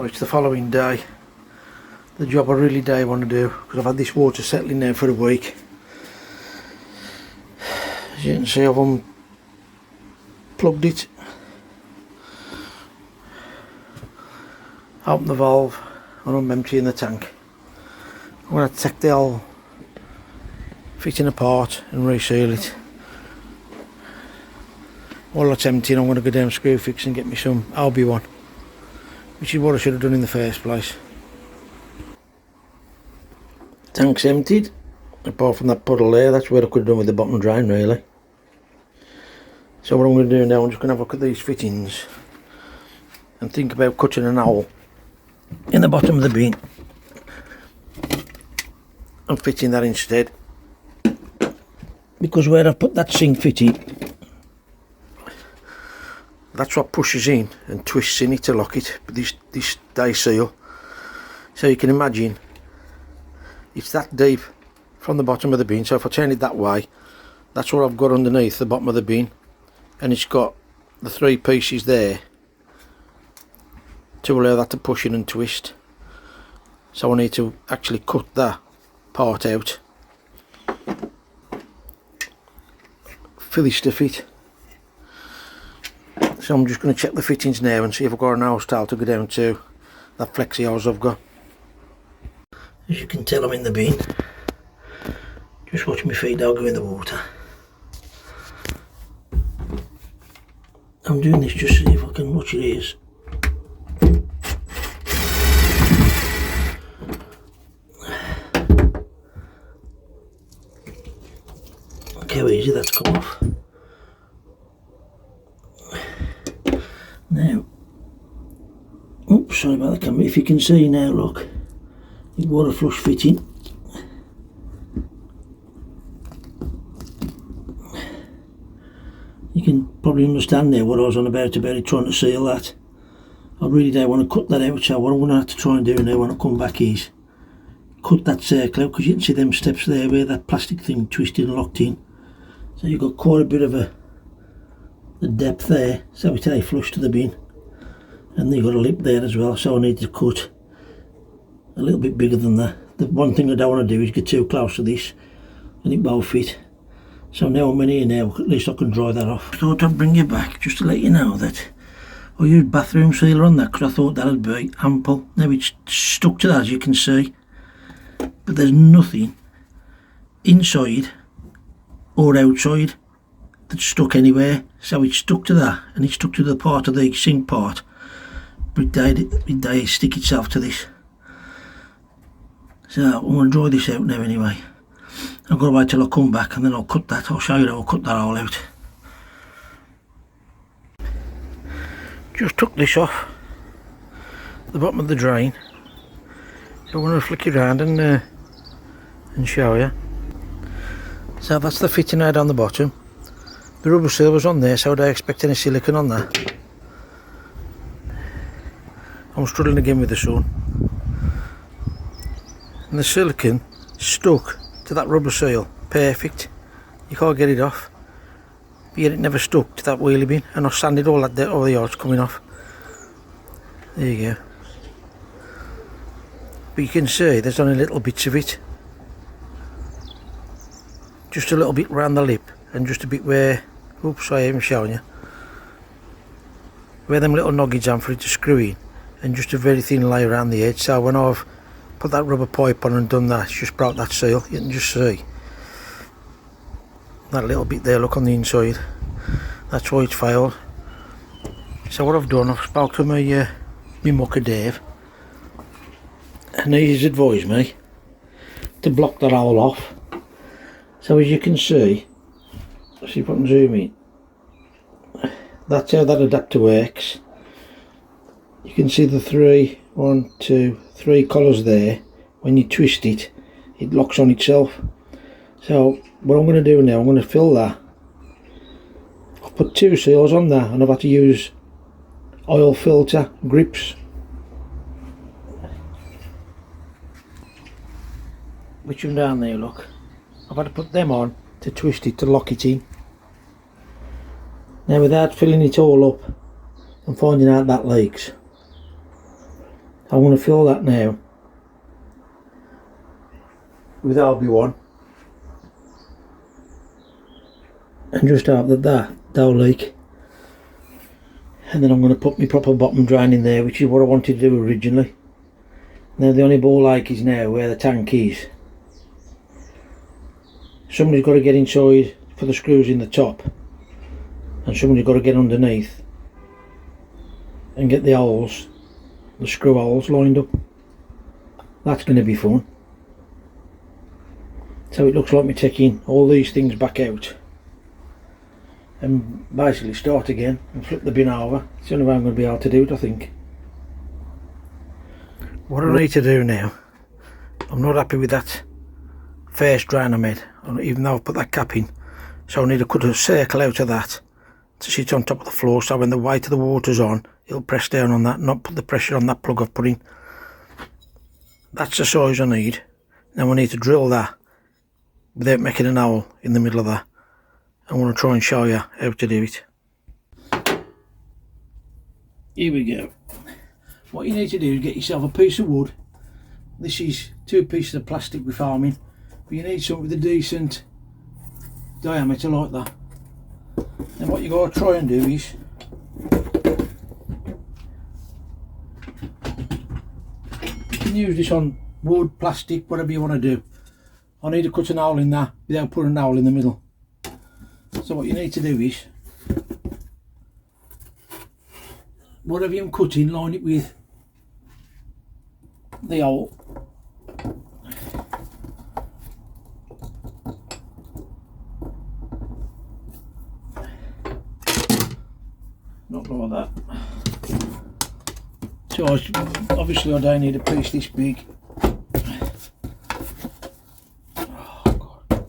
it's the following day. The job I really do want to do, because I've had this water settling now for a week. As you can see, I've unplugged it, opened the valve and I'm emptying the tank. I'm going to take the whole fitting apart and reseal it. While it's emptying, I'm going to go down screw fix and get me some LB1, which is what I should have done in the first place. Tank's emptied, apart from that puddle there. That's where I could have done with the bottom drain really. So what I'm going to do now, I'm just going to have a look at these fittings and think about cutting an hole in the bottom of the bin and fitting that instead, because where I've put that sink fitting, that's what pushes in and twists in it to lock it, but this day seal. So you can imagine it's that deep from the bottom of the bin, so if I turn it that way, that's what I've got underneath the bottom of the bin, and it's got the three pieces there to allow that to push in and twist. So I need to actually cut that part out for this to fit. So I'm just going to check the fittings now and see if I've got an hose tail to go down to that flexi hose I've got. As you can tell, I'm in the bin. Just watch my feet now go in the water. I'm doing this just to see if I can watch your ears. Look how easy that's come off. Now, oops, sorry about the camera. If you can see now, look, the water flush fitting. You can probably understand now what I was on about it trying to seal that. I really don't want to cut that out, so what I'm going to have to try and do now when I come back is cut that circle out, because you can see them steps there where that plastic thing twisted and locked in. So you've got quite a bit of a depth there, so it's a flush to the bin, and then you've got a lip there as well, so I need to cut a little bit bigger than that. The one thing I don't want to do is get too close to this and it won't fit. So now I'm in here now, at least I can dry that off. I thought I'd bring you back just to let you know that I used bathroom sealer on that because I thought that'd be ample. Now it's stuck to that, as you can see, but there's nothing inside or outside that's stuck anywhere, so it's stuck to that, and it's stuck to the part of the sink part, but it did stick itself to this. So I'm going to dry this out now anyway. I've got to wait till I come back and then I'll cut that. I'll show you how I'll cut that all out. Just took this off the bottom of the drain. So I'm going to flick it around and show you. So that's the fitting I had on the bottom. The rubber seal was on there, so I don't expect any silicone on that. I'm struggling again with the sun. And the silicone stuck to that rubber seal, perfect. You can't get it off. But yet it never stuck to that wheelie bin, and I sanded all that, all the yards coming off. There you go. But you can see there's only little bits of it. Just a little bit round the lip, and just a bit where, oops, I haven't shown you, where them little nuggies on for it to screw in, and just a very thin layer around the edge. So when I've put that rubber pipe on and done that, it's just broke that seal. You can just see that little bit there, look, on the inside. That's why it's failed. So what I've done, I've spoke to my mucker Dave, and he's advised me to block that hole off. So as you can see, let's see if I can zoom in, that's how that adapter works. You can see the three collars there. When you twist it, it locks on itself. So what I'm going to do now, I'm going to fill that. I've put 2 seals on that, and I've had to use oil filter grips, which are down there, look. I've had to put them on to twist it to lock it in. Now without filling it all up and finding out that leaks, I'm going to fill that now with RB1 and just hope that don't leak, and then I'm going to put my proper bottom drain in there, which is what I wanted to do originally. Now the only ball ache is now where the tank is. Somebody's got to get inside for the screws in the top, and somebody's got to get underneath and get the holes, the screw holes lined up. That's going to be fun. So it looks like me taking all these things back out and basically start again and flip the bin over. It's the only way I'm going to be able to do it, I think. What I need to do now, I'm not happy with that first drain I made, even though I've put that cap in. So I need to cut a circle out of that to sit on top of the floor, so when the weight of the water's on, it'll press down on that, not put the pressure on that plug I've put in. That's the size I need. Now I need to drill that without making an hole in the middle of that. I want to try and show you how to do it. Here we go. What you need to do is get yourself a piece of wood. This is 2 pieces of plastic we're farming, but you need something with a decent diameter like that. And what you got to try and do is you can use this on wood, plastic, whatever you want to do. I need to cut an hole in that without putting an hole in the middle. So what you need to do is, whatever you're cutting, line it with the hole. Not like that. So obviously I don't need a piece this big. Oh God.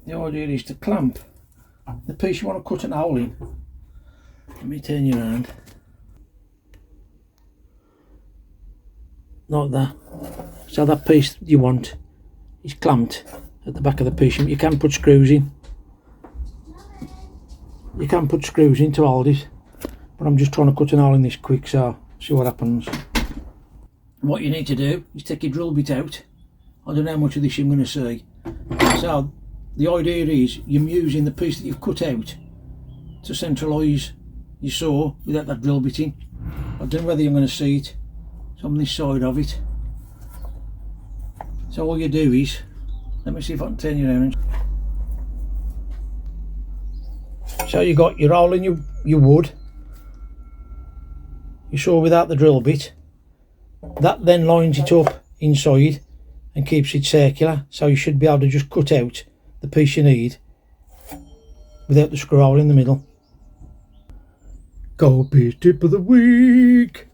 The idea is to clamp the piece you want to cut an hole in. Let me turn you around. Like that. So that piece you want is clamped at the back of the piece. You can put screws in. You can put screws in to hold it, but I'm just trying to cut an hole in this quick, so see what happens. What you need to do is take your drill bit out. I don't know how much of this you're going to see. So the idea is you're using the piece that you've cut out to centralise your saw without that drill bit in. I don't know whether you're going to see it. It's on this side of it. So all you do is, let me see if I can turn you around. So you got your hole in your wood, you saw without the drill bit. That then lines it up inside and keeps it circular, so you should be able to just cut out the piece you need without the screw hole in the middle. Gulpy tip of the week.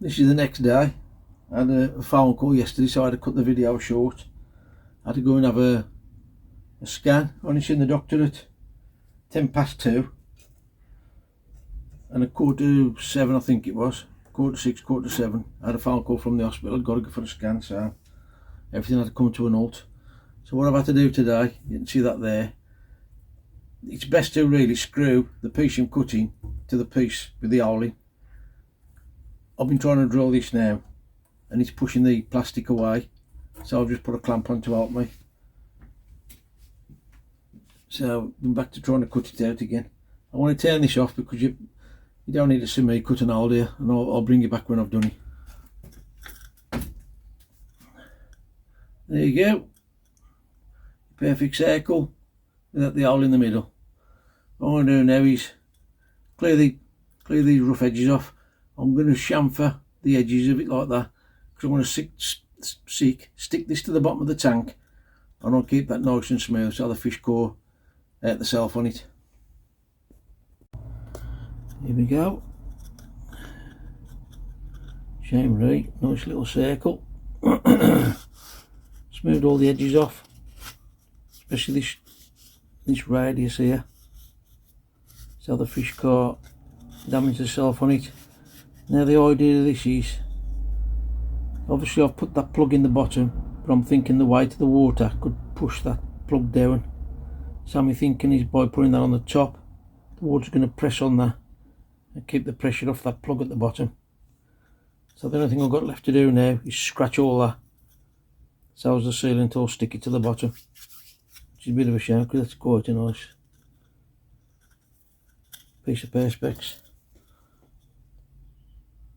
This is the next day. I had a phone call yesterday, so I had to cut the video short. I had to go and have a scan. I only seen the doctor at 2:10, and at 7:15 I think it was, 6:45, 7:15 I had a phone call from the hospital. I'd got to go for a scan, so everything had to come to an halt. So what I've had to do today, you can see that there, it's best to really screw the piece I'm cutting to the piece with the hole in. I've been trying to drill this now and it's pushing the plastic away, so I've just put a clamp on to help me. So I'm back to trying to cut it out again. I want to turn this off because you don't need to see me cut an hole here, and I'll bring you back when I've done it. There you go. Perfect circle without the hole in the middle. What I'm going to do now is clear these rough edges off. I'm going to chamfer the edges of it like that, because I'm going to stick this to the bottom of the tank, and I'll keep that nice and smooth so the fish go out the self on it. Here we go. Shame right, nice little circle. Smooth all the edges off, especially this radius here, so the fish can't damage itself on it. Now the idea of this is, obviously I've put that plug in the bottom, but I'm thinking the weight of the water could push that plug down. So I'm thinking is by putting that on the top, The water's going to press on that and keep the pressure off that plug at the bottom. So the only thing I've got left to do now is scratch all that so as the sealant all sticky to the bottom, which is a bit of a shame because it's quite a nice piece of perspex.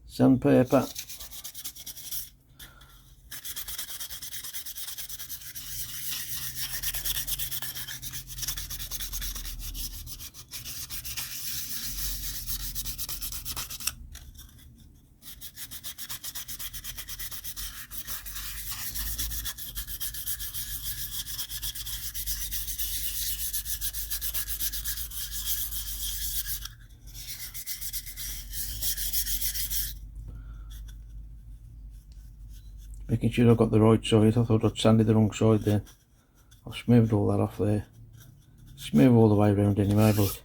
Sandpaper, making sure I've got the right side. I thought I'd sanded the wrong side then. I've smoothed all that off there. Smooth all the way around anyway, but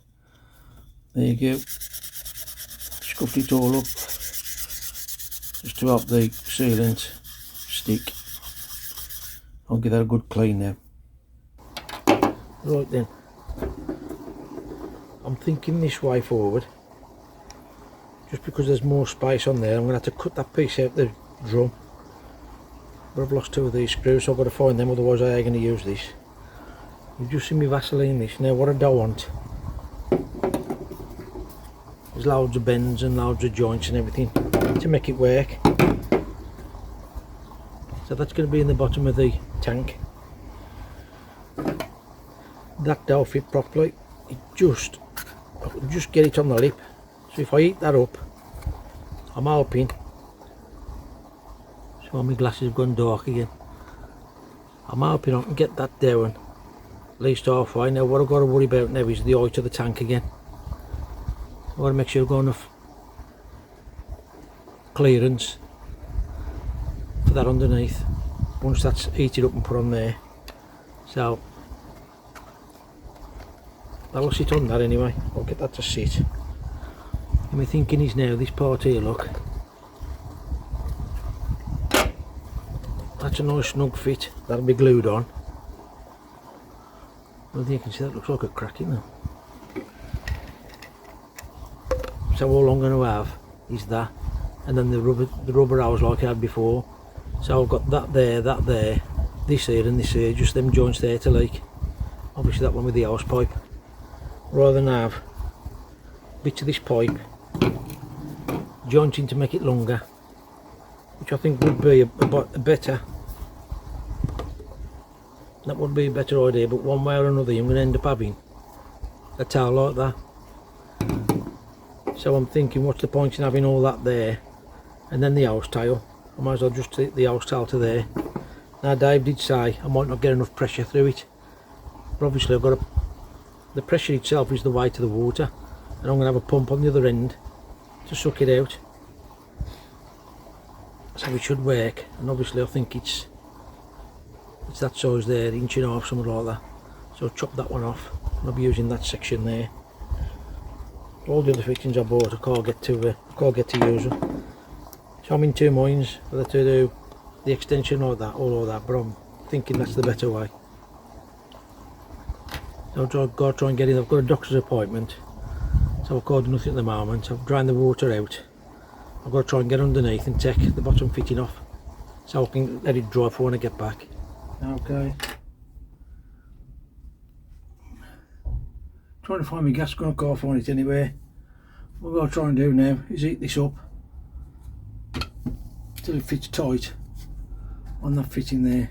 there you go. Scuffed it all up just to help the sealant stick. I'll give that a good clean now. Right then, I'm thinking this way forward, just because there's more space on there. I'm going to have to cut that piece out the drum, but I've lost 2 of these screws, so I've got to find them, otherwise I ain't going to use this. You've just seen me Vaseline this. Now what I don't want is loads of bends and loads of joints and everything to make it work. So that's going to be in the bottom of the tank. That don't fit properly. I can just get it on the lip. So if I heat that up, I'm hoping. So my glasses have gone dark again. I'm hoping I can get that down at least halfway. Now what I've got to worry about now is the height of the tank again. I've got to make sure I've got enough clearance for that underneath once that's heated up and put on there. So that'll sit on that anyway. I'll get that to sit. And my thinking is now this part here, look, that's a nice snug fit. That'll be glued on. I think you can see that looks like a crack in there. So all I'm going to have is that, and then the rubber hose like I had before. So I've got that there, this here and this here, just them joints there to leak. Obviously that one with the hose pipe. Rather than have bits of this pipe jointing to make it longer, which I think would be a better. That would be a better idea, but one way or another I'm going to end up having a tail like that. So I'm thinking, what's the point in having all that there and then the house tail? I might as well just take the house tail to there. Now Dave did say I might not get enough pressure through it, but obviously I've got the pressure itself is the way to the water, and I'm going to have a pump on the other end to suck it out. So it should work, and obviously I think it's that size there, 1.5 inches, something like that. So I'll chop that one off, and I'll be using that section there. All the other fixings I bought I can't get to use them. So I'm in 2 minds whether to do the extension or that, all of that, but I'm thinking that's the better way. So I've got to try and get in. I've got a doctor's appointment, so I can't do nothing at the moment. I've drained the water out. I've got to try and get underneath and take the bottom fitting off, so I can let it dry for when I get back. Okay. Trying to find my gas gun, I can't find it anywhere. What I've got to try and do now is heat this up till it fits tight on that fitting there.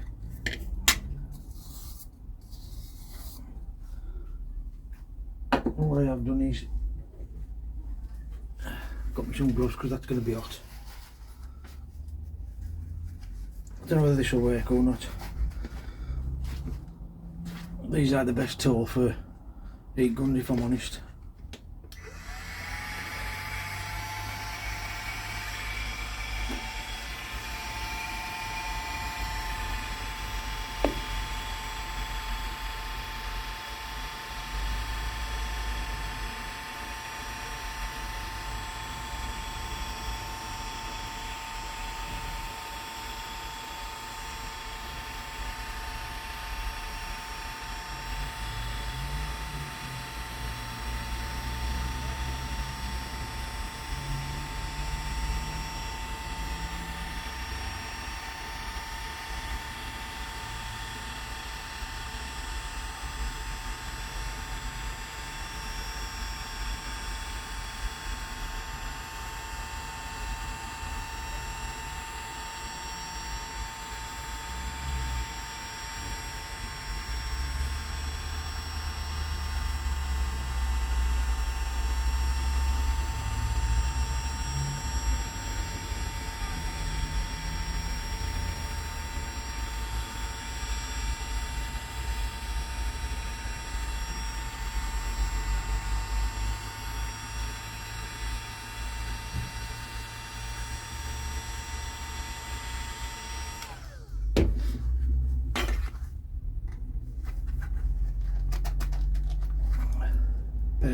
And what I have done is got me some gloves because that's going to be hot. I don't know whether this will work or not. These are the best tool for heat guns, if I'm honest.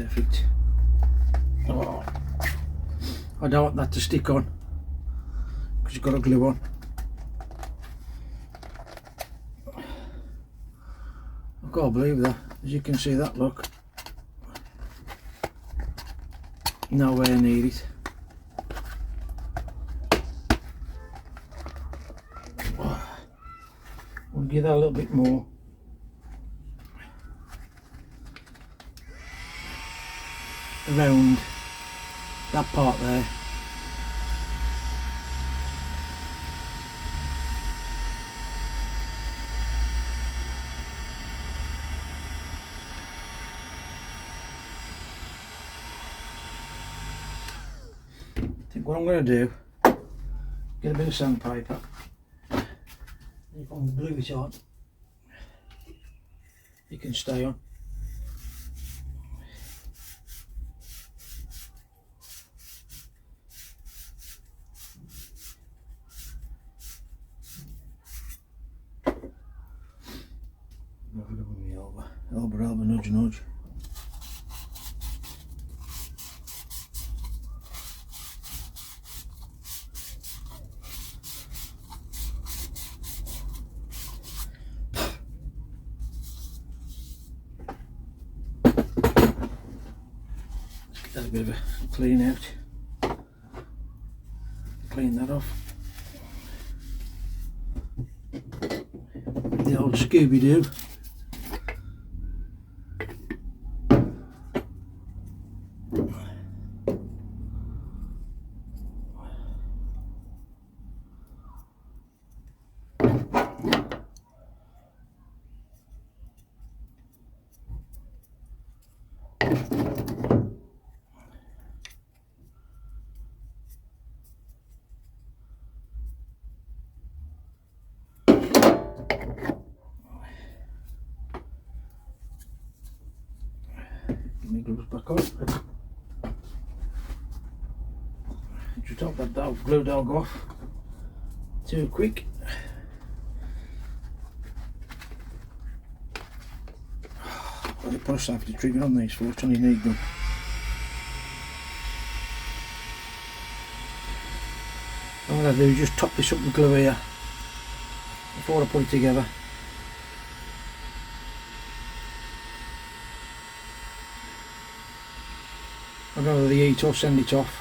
perfect. Oh, I don't want that to stick on because you've got a glue on. I can't believe that. As you can see, that look, nowhere near it. We'll give that a little bit more. Around that part there. I think what I'm going to do, get a bit of sandpaper. If I'm glue it on, it can stay on. Elbow, nudge, nudge. Let's get that a bit of a clean out. Clean that off. The old Scooby-Doo. Get my gloves back on. Just don't let that glue dog off too quick. I'll put a safety trigger on these for it's only need them. All I do is just top this up with glue here before I put it together. I'll go to the heat or send it off.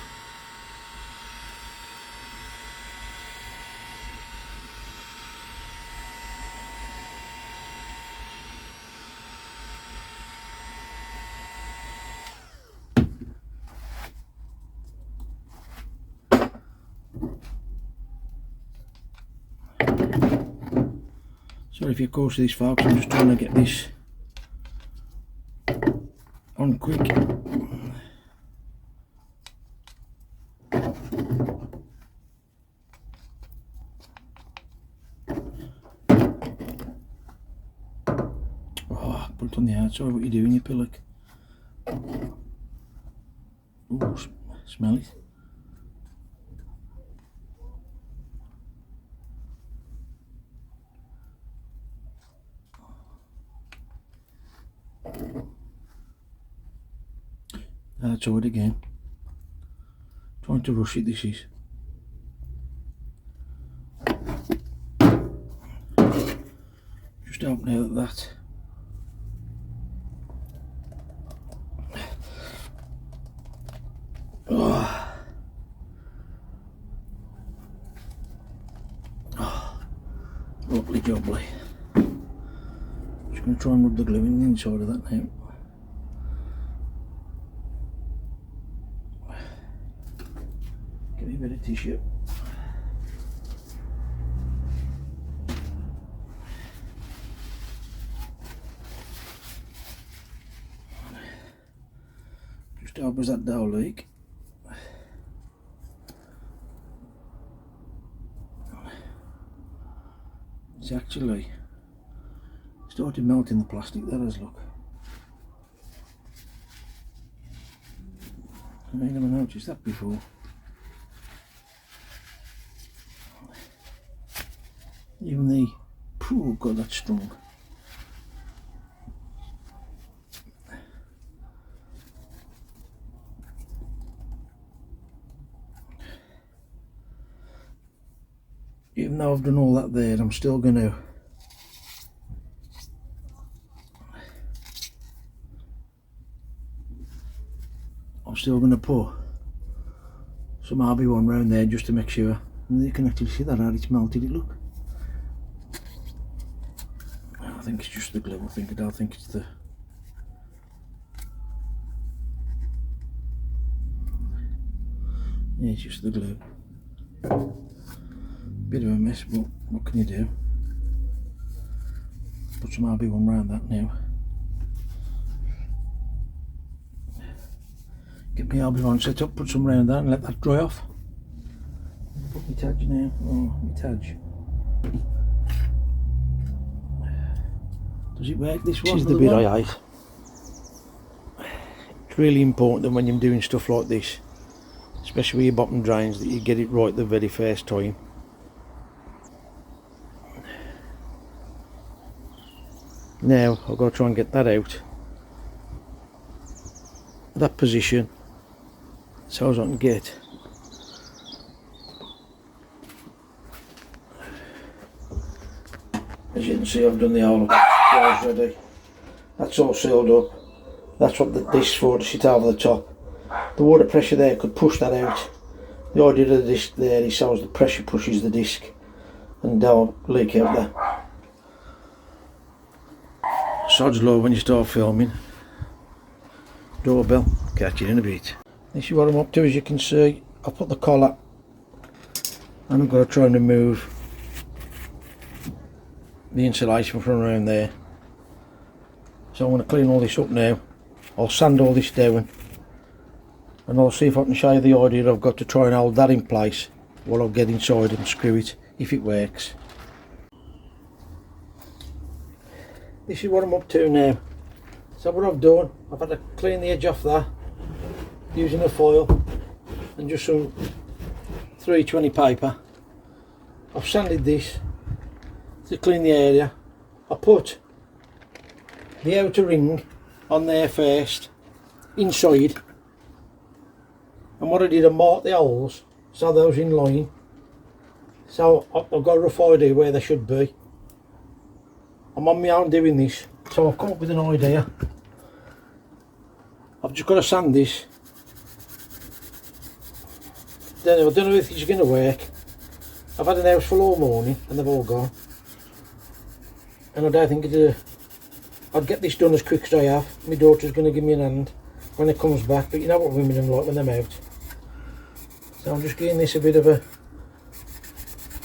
Sorry if you're close to this, folks, I'm just trying to get this on quick. Oh, put it on the outside, what you doing, you pillock? Ooh, smell it. That's all it again. Trying to rush it, this is. Just help now at that. Oh. Oh. Lovely jubbly. Just going to try and rub the glue in the inside of that now. Give me a bit of tissue. Just help us that dowel leak. It's actually started melting the plastic, that has, look. I never noticed that before. Even the pool got that strong. even though I've done all that there, I'm still going to put some RB1 round there just to make sure. And you can actually see that how it's melted it, look. I think it's just the glue, I don't think it's the... Yeah, it's just the glue. Bit of a mess, but what can you do? Put some RB1 round that now. Get my RB1 set up, put some round that and let that dry off. Put my tadge now. Oh, my tadge. Does it work this one? This is the bit I hate. It's really important that when you're doing stuff like this, especially with your bottom drains, that you get it right the very first time. Now I've got to try and get that out, that position, so as I can get as you can see. I've done the whole already. That's all sealed up. That's what the disc's for, to sit over the top. The water pressure there could push that out. The idea of the disc there is so as the pressure pushes the disc and don't leak out there. Sod's law when you start filming. Doorbell, catch you in a bit. This is what I'm up to. As you can see, I've put the collar and I've got to try and remove the insulation from around there. So I'm going to clean all this up now. I'll sand all this down and I'll see if I can show you the idea I've got to try and hold that in place while I'll get inside and screw it, if it works. This is what I'm up to now. So what I've done, I've had to clean the edge off that using a foil and just some 320 paper. I've sanded this to clean the area. I put the outer ring on there first, inside, and what I did, I marked the holes so those in line, so I've got a rough idea where they should be. I'm on my own doing this, so I've come up with an idea. I've just got to sand this. I don't know if it's going to work. I've had an house full all morning and they've all gone, and I don't think I'd get this done as quick as I have. My daughter's going to give me an hand when it comes back, but you know what women are like when they're out. So I'm just giving this a bit of a,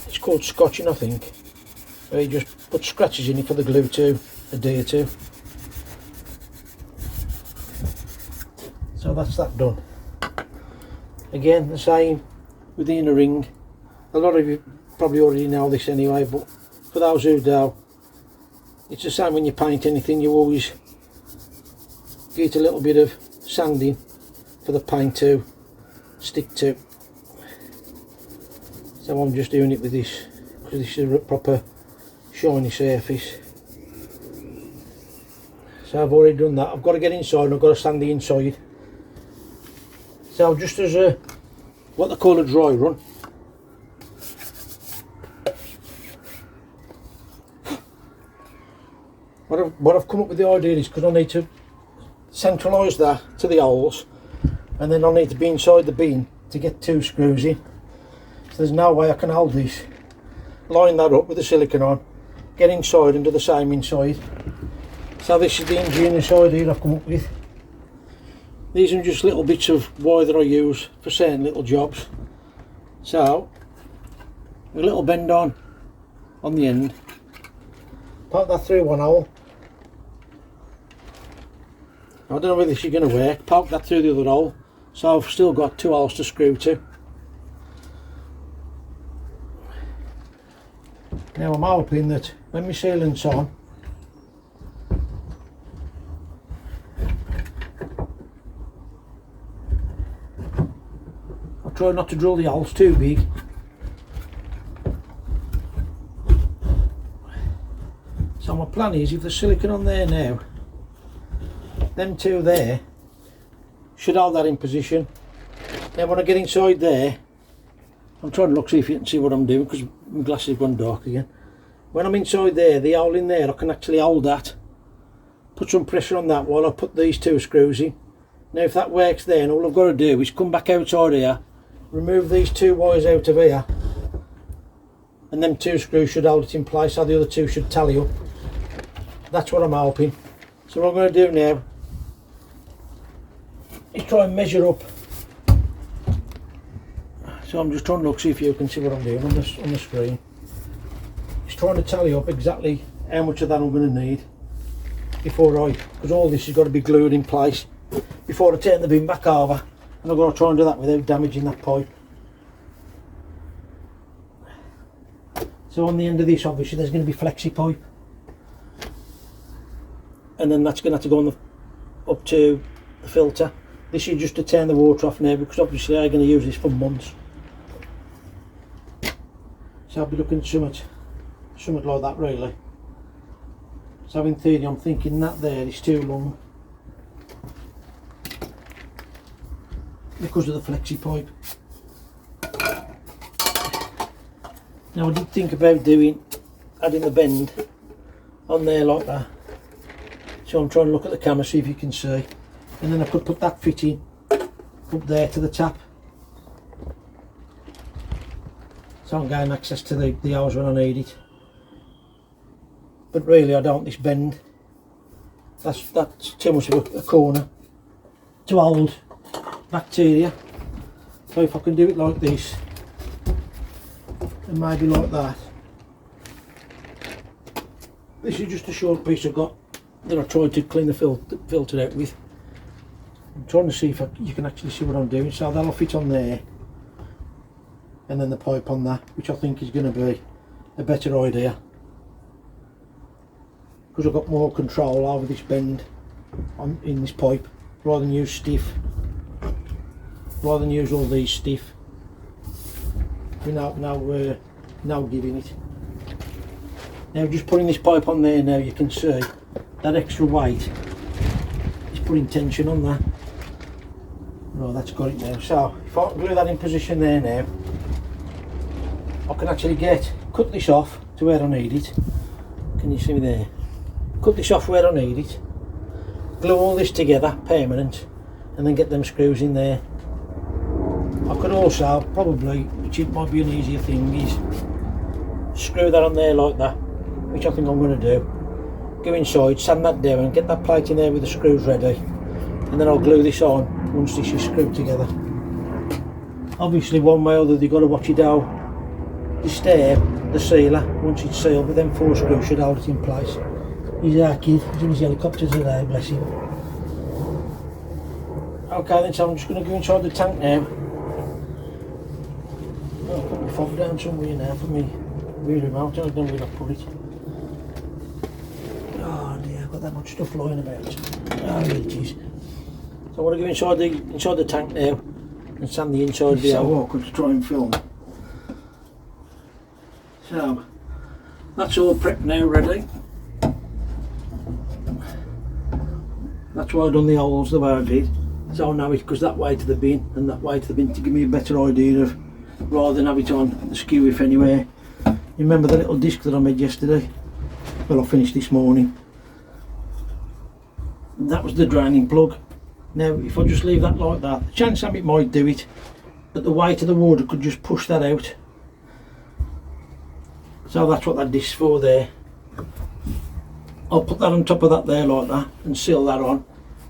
it's called scotching I think, where you just put scratches in it for the glue to adhere to. So that's that done. Again, the same with the inner ring. A lot of you probably already know this anyway, but for those who don't, it's the same when you paint anything. You always get a little bit of sanding for the paint to stick to. So I'm just doing it with this because this is a proper shiny surface. So I've already done that. I've got to get inside and I've got to sand the inside. So just as a, what they call a dry run, what I've come up with the idea is, because I need to centralise that to the holes, and then I need to be inside the bin to get 2 screws in. So there's no way I can hold this, line that up with the silicone on, get inside and do the same inside. So this is the ingenious idea I've come up with. These are just little bits of wire that I use for certain little jobs. So a little bend on the end, pop that through one hole. I don't know whether this is going to work. Poke that through the other hole, so I've still got 2 holes to screw to. Now I'm hoping that when my sealant's on, I'll try not to drill the holes too big. So my plan is, if there's silicone on there now, them 2 there should hold that in position. Now when I get inside there, I'm trying to look, see if you can see what I'm doing, because my glasses have gone dark again. When I'm inside there, the hole in there, I can actually hold that, put some pressure on that while I put these 2 screws in. Now if that works then, all I've got to do is come back outside here, remove these 2 wires out of here, and them 2 screws should hold it in place, so the other 2 should tally up. That's what I'm hoping. So what I'm going to do now is try and measure up. So I'm just trying to look, see if you can see what I'm doing on the screen. Just trying to tally up exactly how much of that I'm going to need before because all this has got to be glued in place before I turn the bin back over, and I've got to try and do that without damaging that pipe. So on the end of this, obviously there's going to be flexi pipe, and then that's going to have to go on up to the filter. This is just to turn the water off now, because obviously I'm going to use this for months. So I'll be looking at something like that really. So in theory I'm thinking that there is too long because of the flexi pipe. Now I did think about adding the bend on there like that. So I'm trying to look at the camera, see if you can see. And then I could put that fitting up there to the tap, so I'm getting access to the hose when I need it. But really I don't want this bend. That's too much of a corner to hold bacteria. So if I can do it like this, and maybe like that. This is just a short piece I've got that I tried to clean the filter out with. I'm trying to see if you can actually see what I'm doing. So that'll fit on there, and then the pipe on that, which I think is going to be a better idea, because I've got more control over this bend in this pipe, rather than use all these stiff. Without now giving it. Now just putting this pipe on there now, you can see that extra weight is putting tension on that. Oh, that's got it now. So if I glue that in position there now, I can actually cut this off to where I need it. Can you see me there? Cut this off where I need it, glue all this together permanent, and then get them screws in there. I could also probably, which it might be an easier thing, is screw that on there like that, which I think I'm going to do. Go inside, sand that down, get that plate in there with the screws ready, and then I'll glue this on once this is screwed together. Obviously one way or other you've got to watch it out. The sealer, once it's sealed, but then 4 screws should hold it in place. He's our kid, he's in his helicopter today, bless him. Okay then, so I'm just going to go inside the tank now. I'll put my fob down somewhere now for me remote. I don't know where I put it. Oh dear, I've got that much stuff lying about. Oh here it is. So I want to go inside the tank now and sand the inside. It's so awkward to try and film. So that's all prepped now, ready. That's why I've done the holes the way I did. So now it goes that way to the bin and that way to the bin to give me a better idea of, rather than have it on the skew if anywhere. You remember the little disc that I made yesterday? Well, I finished this morning. And that was the draining plug. Now if I just leave that like that, the chance it might do it, but the weight of the water could just push that out. So that's what that disc's for there. I'll put that on top of that there like that and seal that on,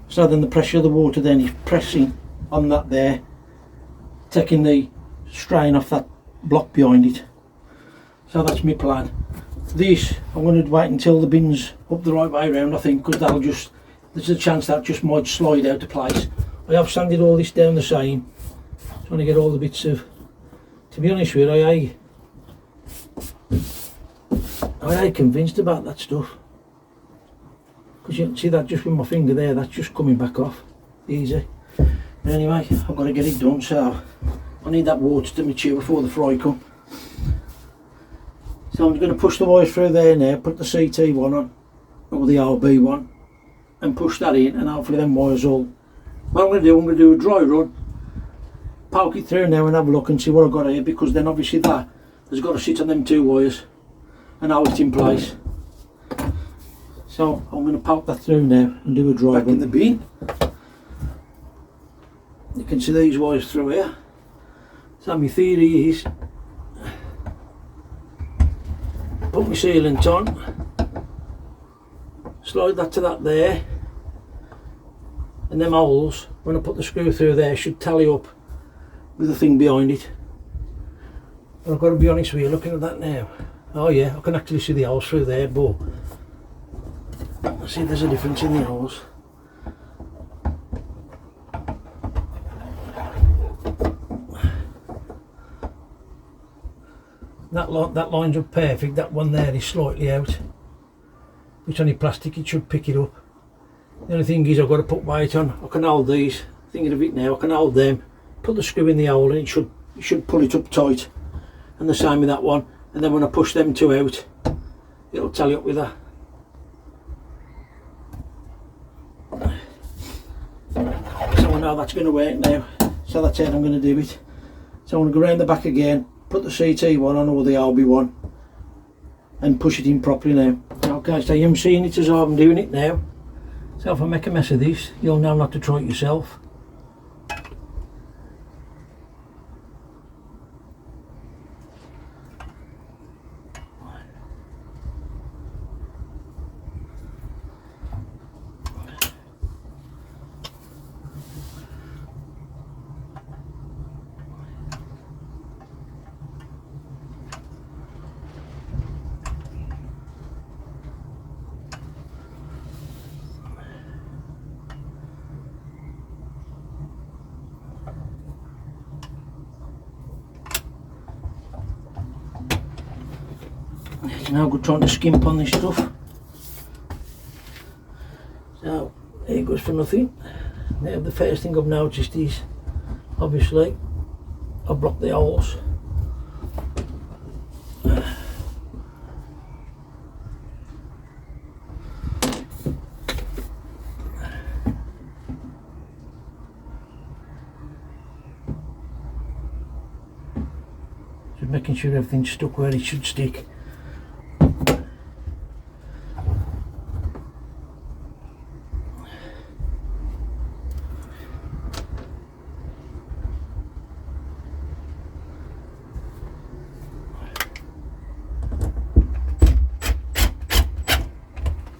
so then the pressure of the water then is pressing on that there, taking the strain off that block behind it. So that's my plan. This I'm going to wait until the bin's up the right way around, I think, because there's a chance that just might slide out of place. I have sanded all this down the same, trying to get all the bits of, to be honest with you, I ain't convinced about that stuff. Because you can see that just with my finger there, that's just coming back off easy. Anyway, I've got to get it done, so I need that water to mature before the fry come. So I'm just going to push the wires through there now, put the CT one on, or the RB one, and push that in, and hopefully them wires all. What I'm going to do a dry run, poke it through now and have a look and see what I've got here, because then obviously that has got to sit on them 2 wires and hold it in place. So I'm going to poke that through now and do a dry back in the bin. You can see these wires through here. So my theory is, put my sealant on, slide that to that there, and them holes, when I put the screw through there, should tally up with the thing behind it. And I've got to be honest with you, looking at that now, oh yeah, I can actually see the holes through there, but I see there's a difference in the holes. That lines up perfect. That one there is slightly out, which on the plastic it should pick it up. The only thing is I've got to put weight on. I can hold these, thinking of it now, I can hold them, put the screw in the hole and it should pull it up tight. And the same with that one, and then when I push them 2 out, it'll tally up with that. So I know that's going to work now, so that's it, I'm going to do it. So I'm going to go around the back again, put the CT one on or the RB one and push it in properly now. Okay, so you're seeing it as I'm doing it now. So if I make a mess of this, you'll know not to try it yourself. It's now good trying to skimp on this stuff. So here goes for nothing. Now the first thing I've noticed is, obviously, I've blocked the holes. Just making sure everything's stuck where it should stick.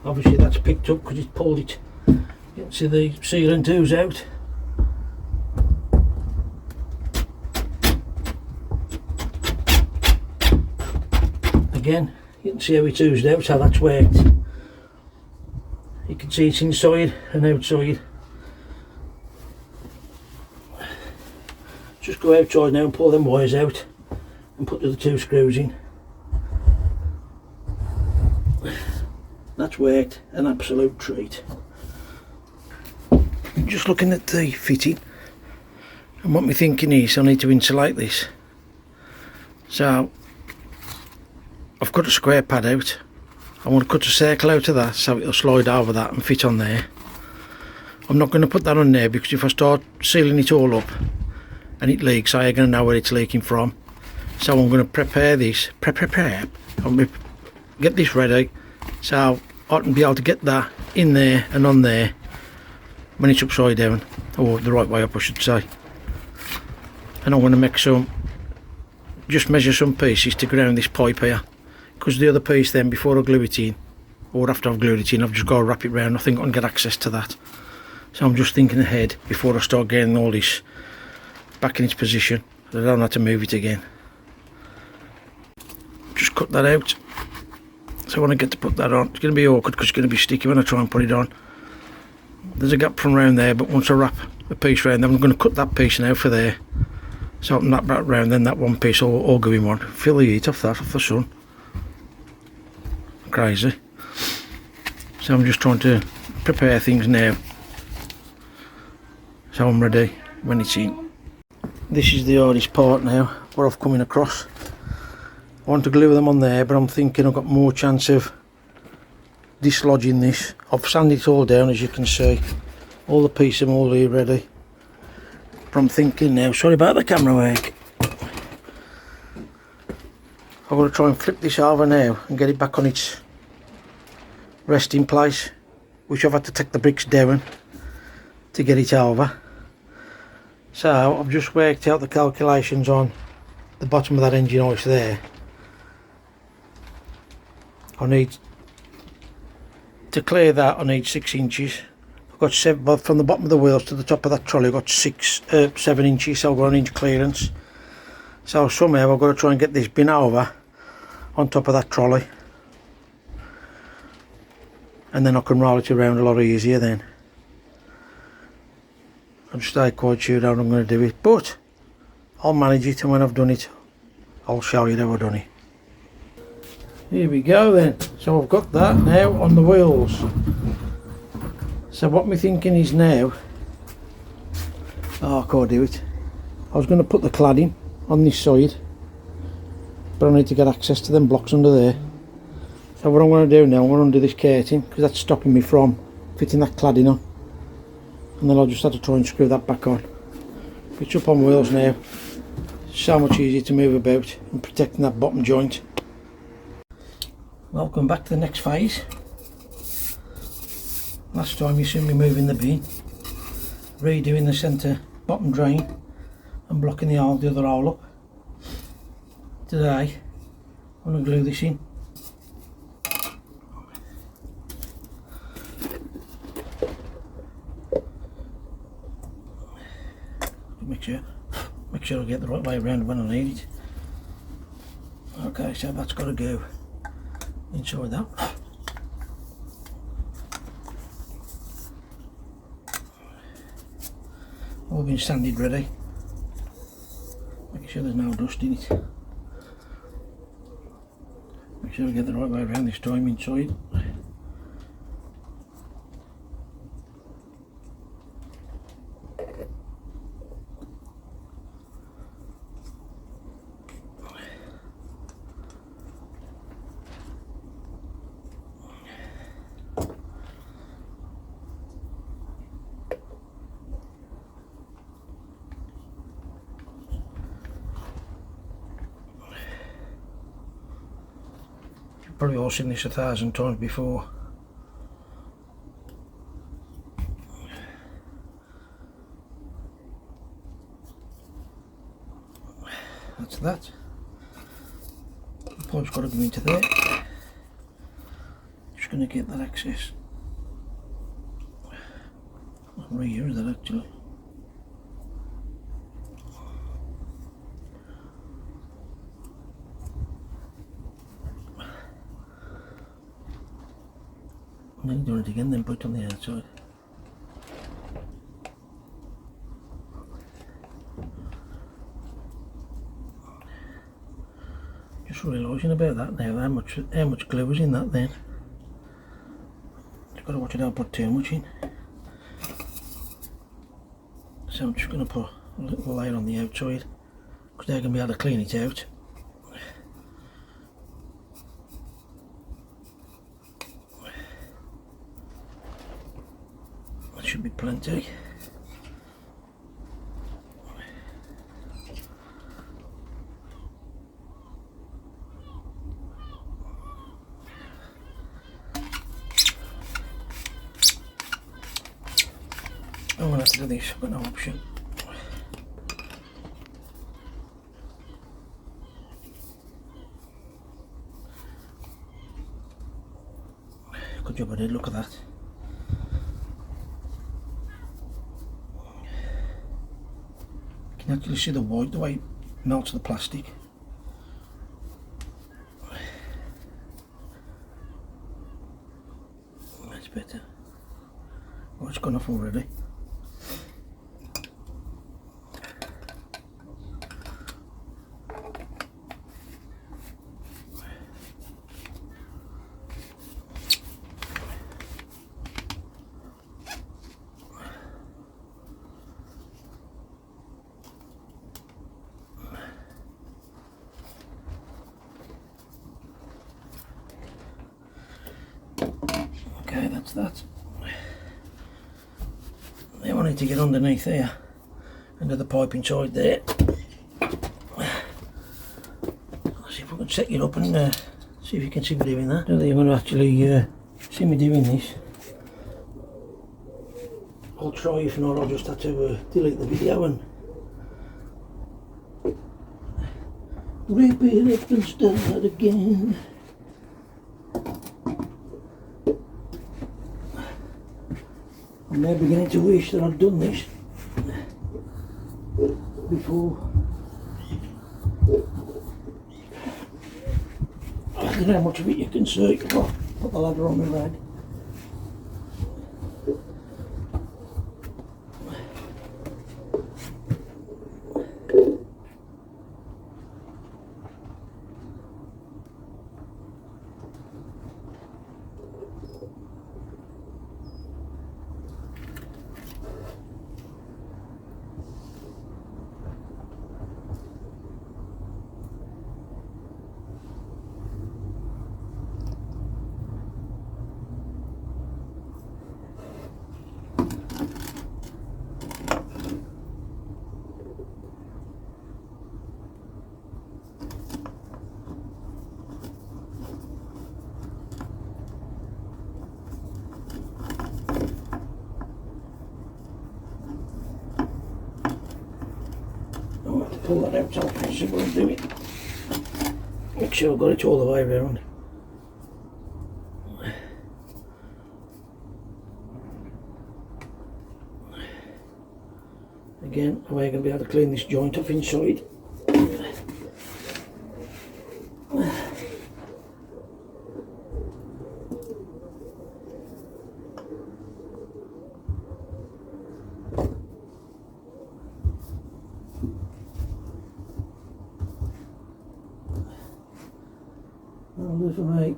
Obviously that's picked up because it's pulled it. You can see the sealant ooze out. Again, you can see how it's oozed out, how that's worked. You can see it's inside and outside. Just go outside now and pull them wires out and put the other 2 screws in. That's worked, an absolute treat. Just looking at the fitting, and what my thinking is, I need to insulate this. So I've cut a square pad out. I want to cut a circle out of that so it'll slide over that and fit on there. I'm not going to put that on there because if I start sealing it all up and it leaks, I ain't going to know where it's leaking from. So I'm going to prepare this, I'm going to get this ready so I can be able to get that in there and on there when it's upside down, or the right way up I should say. And I want to make some, just measure some pieces to ground this pipe here, because the other piece then, before I glue it in, or after I've glued it in, I've just got to wrap it round. I think I can get access to that. So I'm just thinking ahead before I start getting all this back in its position. I don't have to move it again. Just cut that out. So when I get to put that on, it's going to be awkward because it's going to be sticky when I try and put it on. There's a gap from around there, but once I wrap the piece around, then I'm going to cut that piece now for there. So I'm that back round, then that one piece all go in one. Feel the heat off that, off the sun. Crazy. So I'm just trying to prepare things now, so I'm ready when it's in. This is the hardest part now, what I've coming across. I want to glue them on there, but I'm thinking I've got more chance of dislodging this. I've sanded it all down, as you can see. All the pieces are all here ready. But I'm thinking now, sorry about the camera work. I'm going to try and flip this over now and get it back on its resting place, which I've had to take the bricks down to get it over. So I've just worked out the calculations on the bottom of that engine hoist there. I need to clear that, I need 6 inches. I've got 7, well, from the bottom of the wheels to the top of that trolley I've got 7 inches, so I've got an inch clearance. So somehow I've got to try and get this bin over on top of that trolley, and then I can roll it around a lot easier then. I'm just not quite sure how I'm going to do it, but I'll manage it, and when I've done it I'll show you how I've done it. Here we go then. So I've got that now on the wheels. So what my thinking is now, I can't do it. I was going to put the cladding on this side, but I need to get access to them blocks under there. So what I'm going to do now, I'm going to undo this curtain because that's stopping me from fitting that cladding on, and then I'll just have to try and screw that back on. It's up on wheels now, so much easier to move about and protecting that bottom joint. Welcome back to the next phase. Last time you seen me moving the bin, redoing the centre bottom drain and blocking the other hole up. Today I'm going to glue this in. Make sure I get the right way around when I need it. Okay, so that's got to go inside that. All been sanded ready. Making sure there's no dust in it. Make sure I get the right way around this time inside. Probably all seen this 1,000 times before. That's that. The pipe's got to go into there. Just going to get that access. I'll reuse that actually. And then do it again, then put it on the outside. Just realising about that now, how much glue is in that then. Just got to watch it, don't put too much in. So I'm just going to put a little layer on the outside, because they're going to be able to clean it out. Should be plenty. I'm going to have to do this, I've got no option. Good job I did, look at that. You can actually see the white, the way it melts the plastic. That's better. Oh, it's gone off already. Okay, that's that. Now I need to get underneath here, under the pipe inside there. Let's see if I can set it up and see if you can see me doing that. I don't think you're going to actually see me doing this. I'll try, if not I'll just have to delete the video and rip it up and start again. I'm now beginning to wish that I'd done this before. I don't know how much of it you can see. Well, put the ladder on my rag. I'll have to pull that out so I can see what I'm doing. Make sure I've got it all the way around. Again, am I going to be able to clean this joint off inside? I'll do for my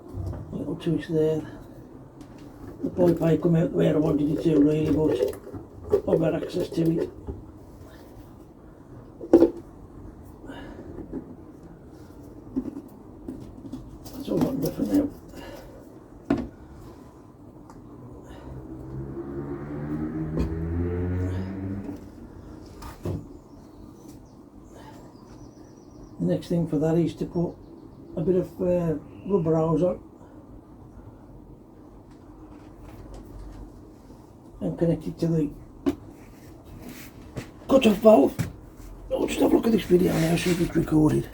little twist there. The pipe may come out the way I wanted it to really, but I've got access to it. That's all I can do for now. The next thing for that is to put a bit of rubber hose on and connect it to the cut-off valve. I'll just have a look at this video now, see if it's recorded.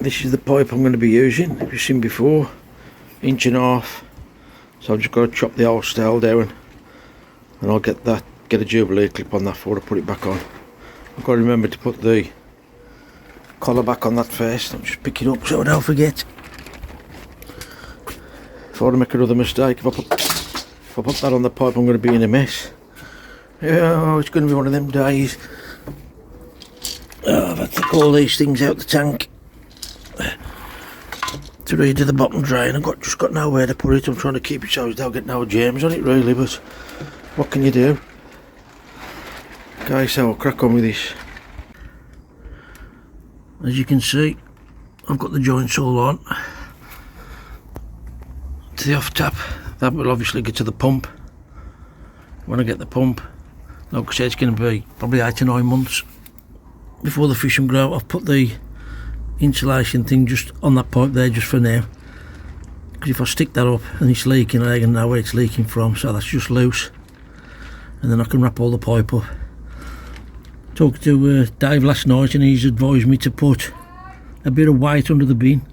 This is the pipe I'm going to be using, as you've seen before, 1.5 inch. So I've just got to chop the whole style down and I'll get a Jubilee clip on that before I put it back on. I've got to remember to put the collar back on that first. I'll just pick it up so I don't forget. Before I make another mistake, if I put that on the pipe, I'm going to be in a mess. Oh, it's going to be one of them days. Oh, I've had to call these things out the tank to redo the bottom drain. I've just got nowhere to put it. I'm trying to keep it so I don't get no germs on it really, but what can you do? Okay, so I'll crack on with this. As you can see, I've got the joints all on to the off tap. That will obviously get to the pump. When I get the pump, like I said, it's going to be probably 8 to 9 months before the fish can grow. I've put the insulation thing just on that pipe there just for now, because if I stick that up and it's leaking, I can know where it's leaking from, so that's just loose, and then I can wrap all the pipe up. Talked to Dave last night and he's advised me to put a bit of weight under the bin,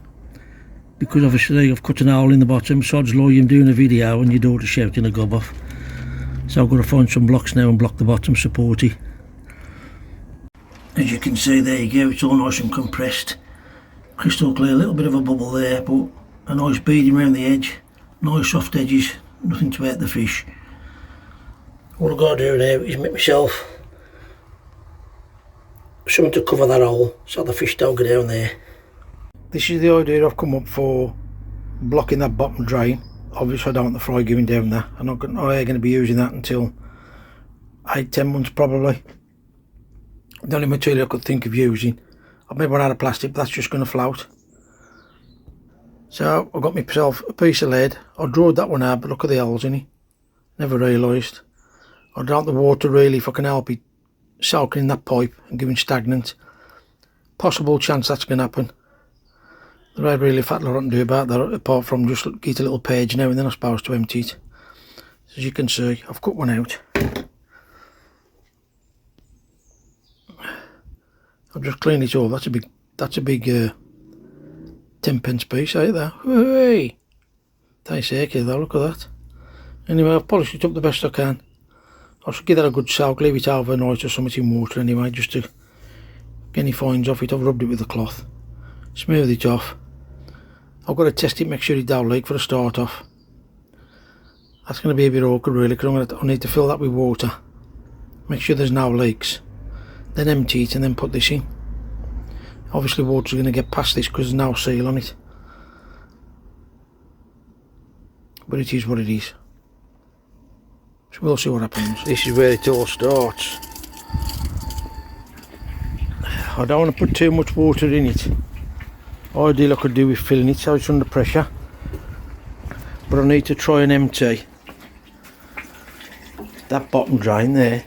because obviously I've cut an hole in the bottom, sod's law, you're doing a video and your daughter's shouting a gob off. So I've got to find some blocks now and block the bottom supporty. As you can see, there you go, it's all nice and compressed. Crystal clear, a little bit of a bubble there, but a nice beading around the edge. Nice soft edges, nothing to hurt the fish. All I've got to do now is make myself something to cover that hole so the fish don't go down there. This is the idea I've come up for blocking that bottom drain. Obviously I don't want the fry going down there. I'm not going to be using that until 8-10 months probably. The only material I could think of using, I've made one out of plastic, but that's just going to float. So I've got myself a piece of lead. I drawed that one out, but look at the holes in it. Never realised. I don't want the water really, if I can help it, soaking in that pipe and giving stagnant. Possible chance that's going to happen. There ain't really fat lot to do about that, apart from just get a little page now and then I suppose to empty it. As you can see, I've cut one out. I've just cleaned it all. That's a big 10p piece out there. Hey, nice acre though, look at that. Anyway, I've polished it up the best I can. I should give that a good soak, leave it overnight or something in water anyway, just to get any fines off it. I've rubbed it with a cloth, smooth it off. I've got to test it, make sure it don't leak for a start off. That's going to be a bit awkward really, because I need to fill that with water, make sure there's no leaks, then empty it and then put this in. Obviously water's going to get past this because there's no seal on it, but it is what it is. So we'll see what happens. This is where it all starts. I don't want to put too much water in it. Ideally I could do with filling it so it's under pressure, but I need to try and empty that bottom drain there.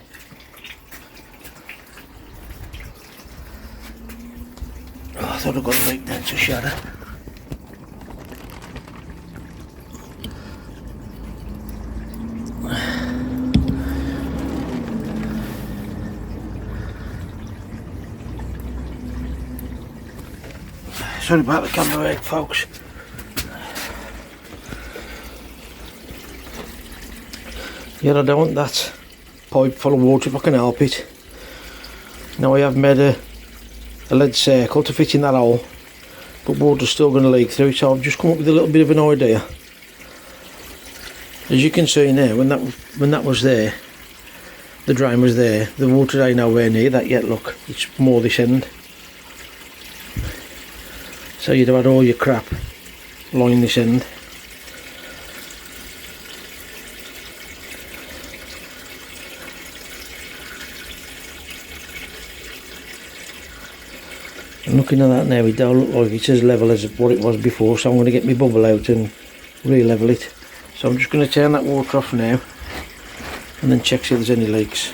Oh, I thought I got a leak down to shadow. Sorry about the camera work, folks. Yeah, I don't want that pipe full of water if I can help it. Now I have made a lead circle to fit in that hole, but water's still going to leak through it, so I've just come up with a little bit of an idea. As you can see now, when that was there, the drain was there, the water ain't nowhere near that yet, look, it's more this end. So you'd have had all your crap lying this end. And looking at that now, it don't look like it's as level as what it was before, so I'm going to get my bubble out and re-level it. So I'm just going to turn that water off now and then check see if there's any leaks.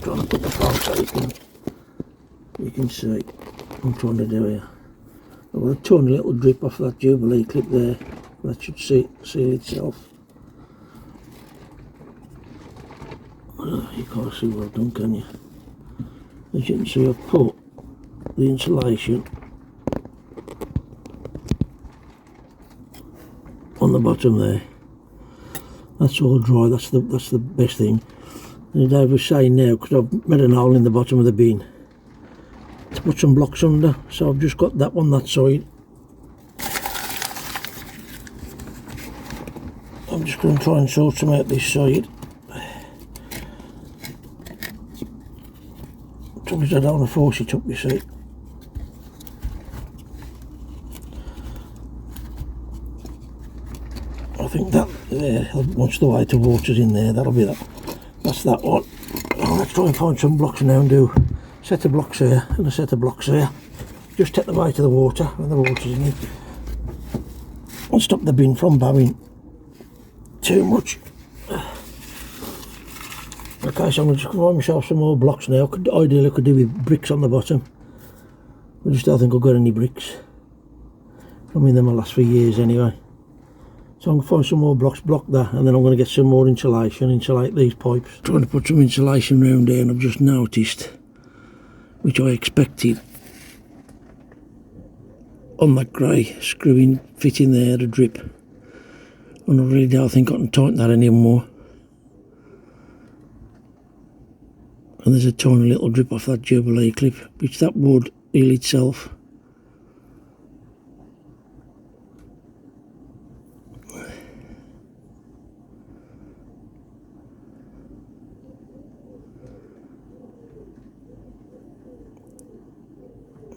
Trying to put the phone so you can see what I'm trying to do here. I've got a tiny little drip off that Jubilee clip there. That should seal itself. Oh, you can't see well done, can you? As you can see, I've put the insulation on the bottom there. That's all dry. That's the best thing. And Dave was saying now, because I've made an hole in the bottom of the bin to put some blocks under, so I've just got that one that side. I'm just going to try and sort some out this side. Trouble is I don't want to force it up, you see. I think that there, once the weight of water's in there, that'll be that. That's that one. Oh, let's try and find some blocks now and do a set of blocks here and a set of blocks here. Just take the weight of the water when the water's in it and stop the bin from bowing too much. Okay, so I'm going to just find myself some more blocks now. Ideally I could do with bricks on the bottom. I just don't think I've got any bricks. I mean, them will last for years anyway. So I'm going to find some more blocks, block that, and then I'm going to get some more insulation, insulate these pipes. Trying to put some insulation around there, and I've just noticed, which I expected, on that grey screwing fit in there, the drip. And I really don't think I can tighten that anymore. And there's a tiny little drip off that Jubilee clip, which that would heal itself.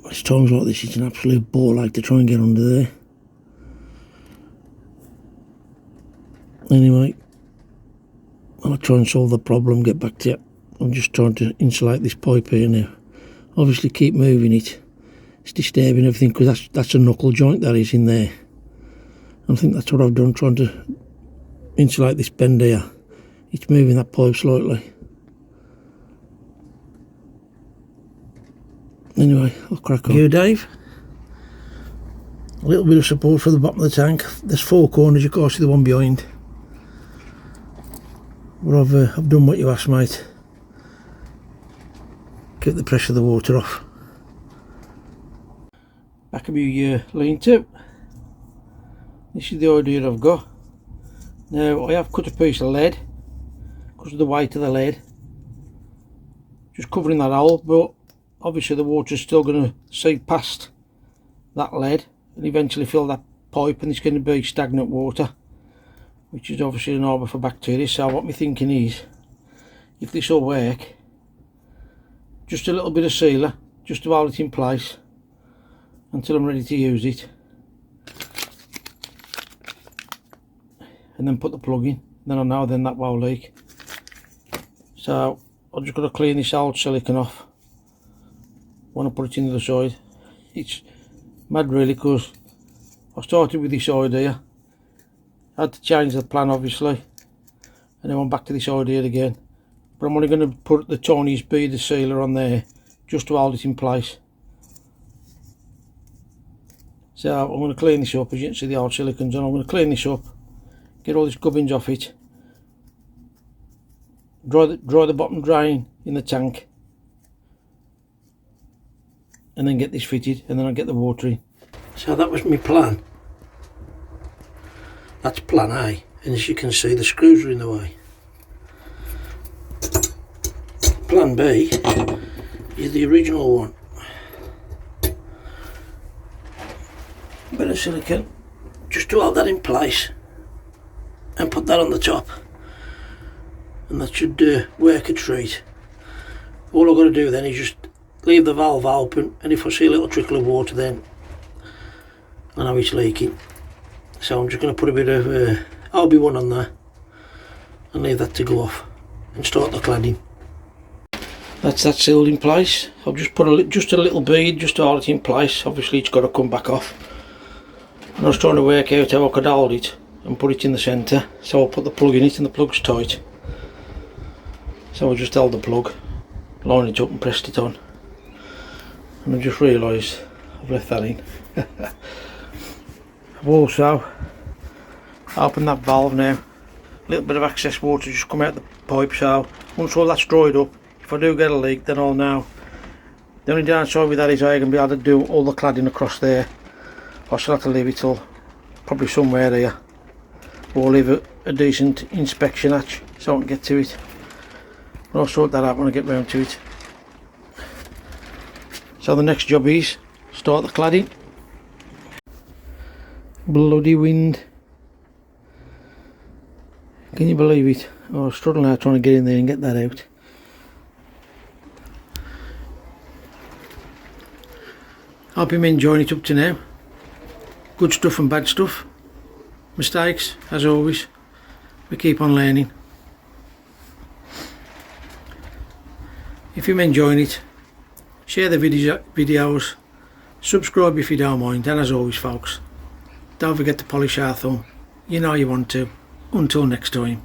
It's times like this, it's an absolute ball like to try and get under there. Anyway, I'll try and solve the problem, get back to it. I'm just trying to insulate this pipe here now. Obviously keep moving it. It's disturbing everything because that's a knuckle joint that is in there. I think that's what I've done, trying to insulate this bend here. It's moving that pipe slightly. Anyway, I'll crack on. You, Dave? A little bit of support for the bottom of the tank. There's 4 corners, you can't see the one behind. But I've done what you asked, mate. Keep the pressure of the water off. Back of my lean-to. This is the idea I've got. Now I have cut a piece of lead because of the weight of the lead, just covering that hole, but obviously the water is still going to seep past that lead and eventually fill that pipe, and it's going to be stagnant water, which is obviously an harbour for bacteria. So what my thinking is, if this will work, just a little bit of sealer just to hold it in place until I'm ready to use it, and then put the plug in. Then I know then that won't leak. So I've just got to clean this old silicone off when I put it in the other side. It's mad really, because I started with this idea, I had to change the plan obviously, and then I'm back to this idea again. But I'm only going to put the tiniest bead of sealer on there just to hold it in place. So I'm going to clean this up. As you can see, the old silicones, and I'm going to clean this up, get all this gubbins off it, dry the bottom drain in the tank, and then get this fitted, and then I'll get the water in. So that was my plan. That's plan A, and as you can see the screws are in the way. Plan B is the original one. A bit of silicone just to hold that in place and put that on the top, and that should work a treat. All I've got to do then is just leave the valve open, and if I see a little trickle of water then I know it's leaking. So I'm just going to put a bit of RB1 on there and leave that to go off and start the cladding. That's that sealed in place. I've just put just a little bead just to hold it in place. Obviously it's got to come back off, and I was trying to work out how I could hold it and put it in the centre. So I'll put the plug in it, and the plug's tight, so I just held the plug, lined it up and pressed it on, and I just realised I've left that in. I've also opened that valve now. A little bit of excess water just come out the pipe, so once all that's dried up, if I do get a leak then I'll know. The only downside with that is I ain't going to be able to do all the cladding across there. I shall have to leave it till probably somewhere here, or leave a decent inspection hatch so I can get to it. But I'll sort that out when I get round to it. So the next job is start the cladding. Bloody wind. Can you believe it? I was struggling out trying to get in there and get that out. Hope you're enjoying it up to now. Good stuff and bad stuff. Mistakes, as always. We keep on learning. If you're enjoying it, share the videos, subscribe if you don't mind, and as always folks, don't forget to polish our thumb. You know you want to. Until next time.